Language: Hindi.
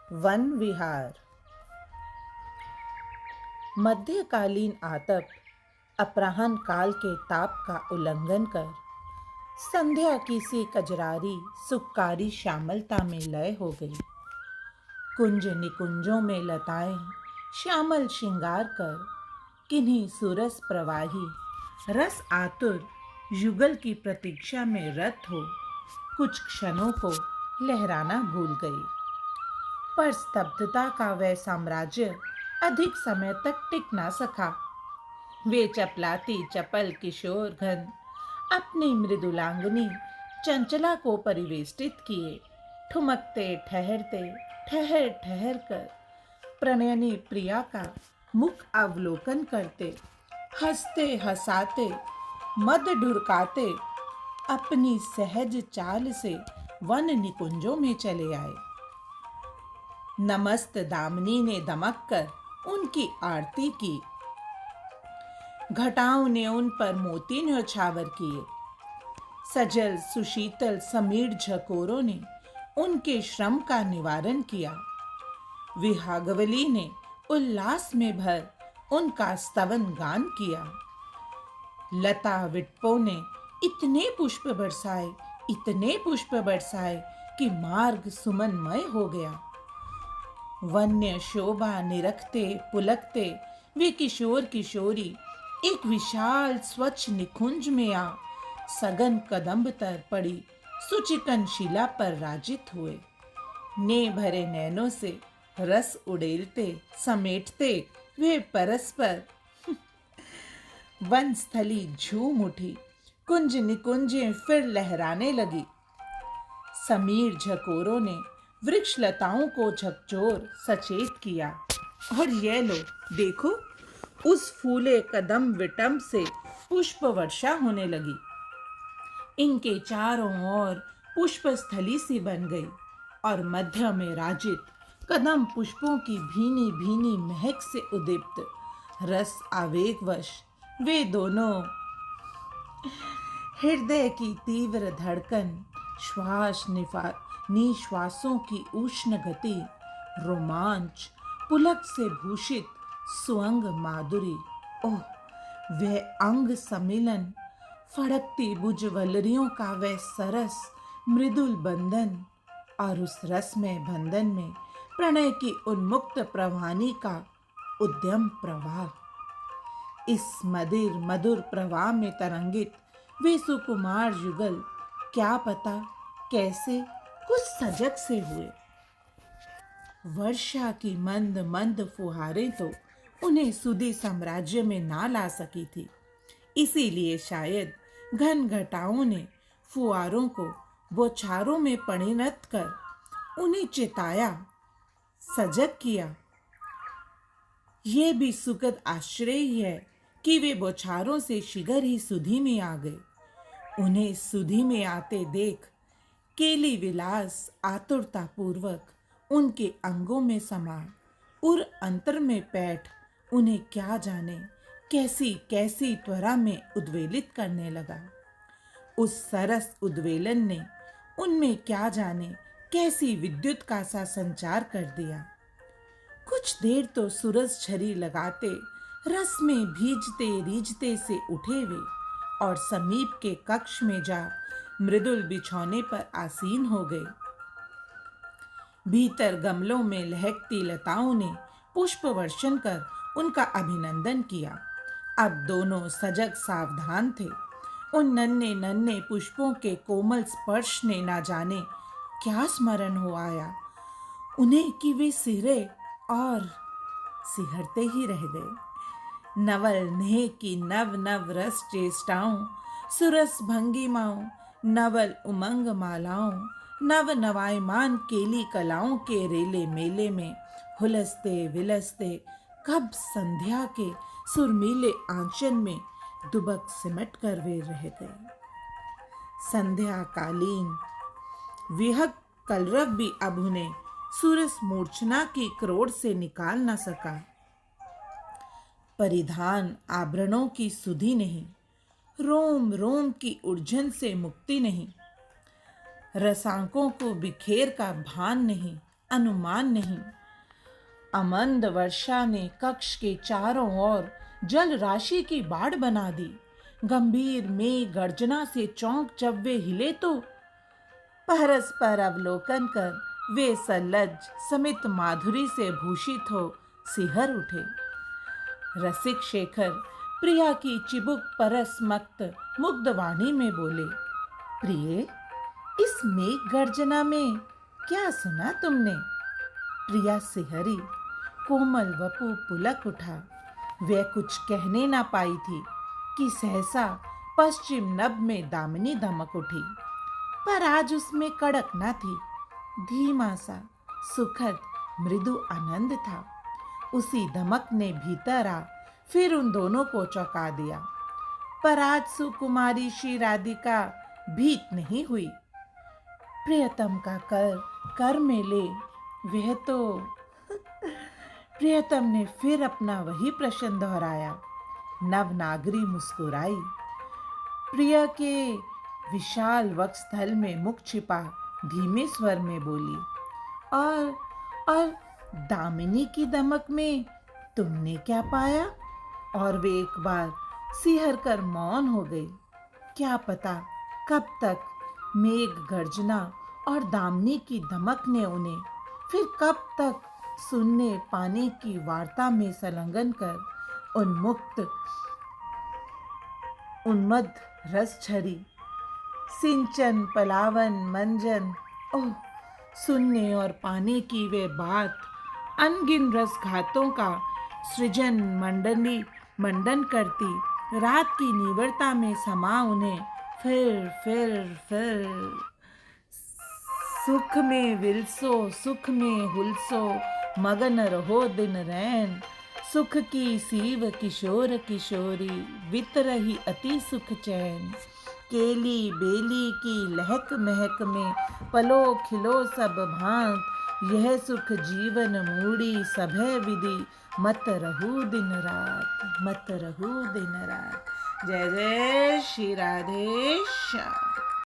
वन विहार। मध्यकालीन आतप अपराह्न काल के ताप का उल्लंघन कर संध्या की सी कजरारी सुक्कारी श्यामलता में लय हो गई। कुंज निकुंजों में लताएं श्यामल श्रृंगार कर किन्हीं सुरस प्रवाही रस आतुर युगल की प्रतीक्षा में रत हो कुछ क्षणों को लहराना भूल गई। पर स्तब्धता का वह साम्राज्य अधिक समय तक टिक ना सका। वे चपलाती चपल किशोर घन अपनी मृदुलांगनी चंचला को परिवेष्टित किए ठुमकते ठहर ठहर कर प्रणयनी प्रिया का मुख अवलोकन करते हंसते हंसाते मद ढुरकाते अपनी सहज चाल से वन निकुंजों में चले आए। नमस्त दामिनी ने दमक कर उनकी आरती की। घटाओं ने उन पर मोती न्यौछावर किए। सजल सुशीतल समीर झकोरों ने उनके श्रम का निवारण किया। विहागवली ने उल्लास में भर उनका स्तवन गान किया। लता विटपो ने इतने पुष्प बरसाए कि मार्ग सुमनमय हो गया। वन्य शोभा निरखते पुलकते वे किशोर किशोरी एक विशाल स्वच्छ निकुंज में आ सघन कदम्ब तर पड़ी सुचिकन शिला पर राजित हुए। ने भरे नैनों से रस उड़ेलते समेटते वे परस्पर वनस्थली झूम उठी। कुंज निकुंजें फिर लहराने लगी। समीर झकोरों ने वृक्ष लताओं को झकझोर सचेत किया। और ये लो देखो, उस फूले कदम विटम से पुष्प वर्षा होने लगी। इनके चारों ओर पुष्प स्थली सी बन गई और मध्य में राजित कदम पुष्पों की भीनी भीनी महक से उद्दीप्त रस आवेगवश वे दोनों हृदय की तीव्र धड़कन श्वास निश्वासों की उष्ण गति रोमांच पुलक से भूषित सुअंग माधुरी। ओह, वह अंग सम्मिलन फड़कती बुजवलरियों का वह सरस मृदुल बंधन और उस रसमय बंधन में प्रणय की उन्मुक्त प्रवाहनी का उद्यम प्रवाह। इस मधुर प्रवाह में तरंगित वे सुकुमार युगल क्या पता कैसे कुछ सजग से हुए। वर्षा की मंद मंद फुहारें तो उन्हें सुधी साम्राज्य में ना ला सकी थी। इसीलिए शायद घन घटाओं ने फुहारों को बौछारों में परिणत कर उन्हें चिताया सजग किया। ये भी सुखद आश्चर्य ही है कि वे बौछारों से शीघ्र ही सुधि में आ गए। उन्हें सुधि में आते देख केली विलास आतुरता पूर्वक उनके अंगों में समा उर अंतर में पैठ उन्हें क्या जाने कैसी कैसी त्वरा में उद्वेलित करने लगा। उस सरस उद्वेलन ने उनमें क्या जाने कैसी विद्युत का सा संचार कर दिया। कुछ देर तो सूरज झरी लगाते रस में भीजते रीझते से उठे वे और समीप के कक्ष में जा मृदुल बिछौने पर आसीन हो गए। भीतर गमलों में लहकती लताओं ने पुष्प वर्षण कर उनका अभिनंदन किया। अब दोनों सजग सावधान थे। उन नन्हे नन्हे पुष्पों के कोमल स्पर्श ने ना जाने क्या स्मरण हो आया उन्हें कि वे सिहरे और सिहरते ही रह गए। नवल नेह की नव नव रस चेष्टाओं सुरस भंगिमाओं नवल उमंग मालाओं नव नवायमान केली कलाओं के रेले मेले में हुलसते विलसते कब संध्या के सुरमीले आंचन में दुबक सिमट कर वे रह गए। संध्या कालीन विहग कलरव भी अब उन्हें सूरस मूर्छना की क्रोध से निकाल न सका। परिधान आभरणों की सुधि नहीं, रोम रोम की उलझन से मुक्ति नहीं, रसांकों को बिखेर का भान नहीं, अनुमान नहीं। अमंद वर्षा ने कक्ष के चारों ओर जल राशि की बाढ़ बना दी। गंभीर मेघ गर्जना से चौंक जब वे हिले तो परस्पर अवलोकन कर वे सलज्ज समित माधुरी से भूषित हो सिहर उठे। रसिक शेखर प्रिया की चिबुक परस मक्त मुग्ध वाणी में बोले, प्रिय, इस मेघ गर्जना में क्या सुना तुमने? प्रिया सिहरी, कोमल वपु पुलक उठा। वह कुछ कहने ना पाई थी कि सहसा पश्चिम नभ में दामिनी दमक उठी। पर आज उसमें कड़क न थी, धीमा सा सुखद मृदु आनंद था। उसी दमक ने भीतर आ फिर उन दोनों को चौंका दिया। पर आज सुकुमारी श्री राधिका भीत नहीं हुई। प्रियतम का कर में ले, वह तो प्रियतम ने फिर अपना वही प्रश्न दोहराया। नवनागरी मुस्कुराई। प्रिय के विशाल वक्षस्थल में मुख छिपा धीमे स्वर में बोली, और दामिनी की दमक में तुमने क्या पाया? और वे एक बार सिहर कर मौन हो गई। क्या पता कब तक मेघ गर्जना और दामिनी की दमक ने उन्हें फिर कब तक सुनने पाने की वार्ता में संलग्न कर उन्मत्त रस झरी। सिंचन पलावन मंजन, ओह, सुनने और पाने की वे बात अनगिन रस घातों का सृजन मंडन करती रात की निवरता में समा उन्हें फिर सुख में विलसो सुख में हुलसो मगन रहो दिन रैन। सुख की सीव किशोर किशोरी वित रही अति सुख चैन। केली बेली की लहक महक में पलो खिलो सब भांत। यह सुख जीवन मूड़ी सभय विधि मत रहू दिन रात, मत रहू दिन रात। जय जय श्री राधे श्याम।